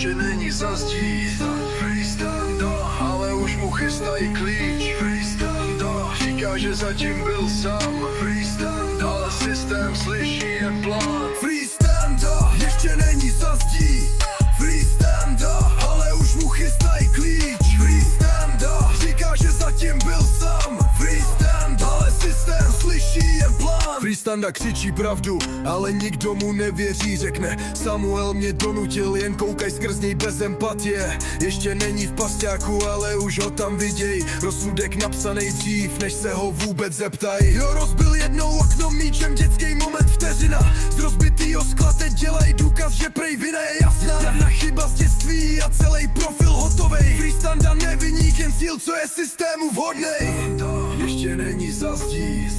ještě není za zdí. Ale už mu chystají klíč. Říká, že zatím byl sám, ale systém slyší jen plán. Freestanda, ještě není za zdí. Freestanda, ale už mu chystají klíč. Freestanda, říká, že zatím byl sám. Freestanda, ale systém slyší jen plán. Freestanda křičí pravdu, ale nikdo mu nevěří. Řekne, Samuel mě donutil, jen koukaj skrz něj bez empatie. Ještě není v pasťáku, ale už ho tam viděj. Rozsudek napsanej dřív, než se ho vůbec zeptaj. Jo, rozbil jednou okno míčem, dětský moment, vteřina. Z rozbitýho skla teď dělaj důkaz, že prej vina je jasná. Jedna chyba z dětství a celý profil hotovej. Freestanda neviník, jen cíl, co je systému vhodnej. Ještě není za zdí.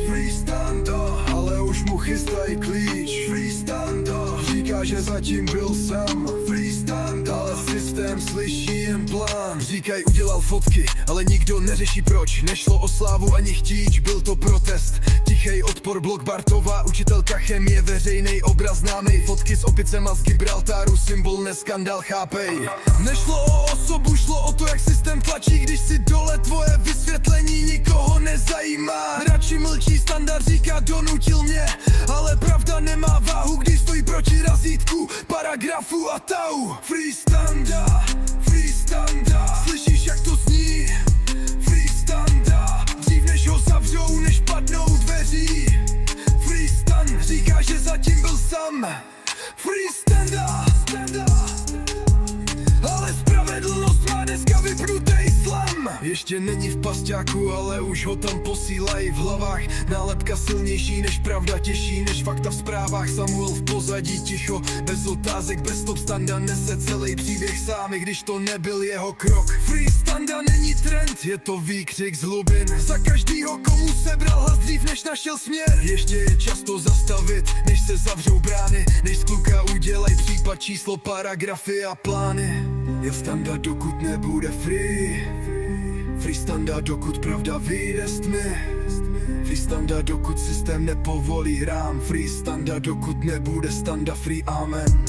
Freestanda, ale už mu chystají klíč. Freestanda, říká, že zatím byl sám. Freestanda, ale systém slyší jen plán. Říkaj, udělal fotky, ale nikdo neřeší proč. Nešlo o slávu ani chtíč, byl to protest. Tichej odpor, blok Bartová, učitelka chemie, veřejnej obraz známej. Fotky s opicema z Gibraltaru, symbol, neskandál, chápej. Nešlo o osobu, šlo o to, jak systém tlačí. Když si dole, tvoje vysvětlení nikoho nezajímá. Radši mlčí, standard říká, donutil mě. Ale pravda nemá váhu, když stojí proti razítku paragrafu a tau. Freestanda, freestanda, slyšíš, jak to zní? Freestanda, dřív než ho zavřou, než padnou dveří. Freestand říká, že zatím byl sám. Freestanda, ale spravedlnost má dneska vypnutej slam. Ještě není v pasťáku, ale už ho tam posílají v hlavách. Nálepka silnější než pravda, těžší než fakta v zprávách. Samuel v pozadí ticho, bez otázek, bez stop. Standa nese celý příběh sám, i když to nebyl jeho krok. Freestanda není trend, je to výkřik z hlubin. Za každýho, komu sebral hlas dřív, než našel směr. Ještě je čas to zastavit, než se zavřou brány. Než z kluka udělaj případ, číslo, paragrafy a plány. Je standa, dokud nebude free. Freestanda, dokud pravda vyjde z tmy. Freestanda, dokud systém nepovolí rám. Freestanda, dokud nebude standa free, amen.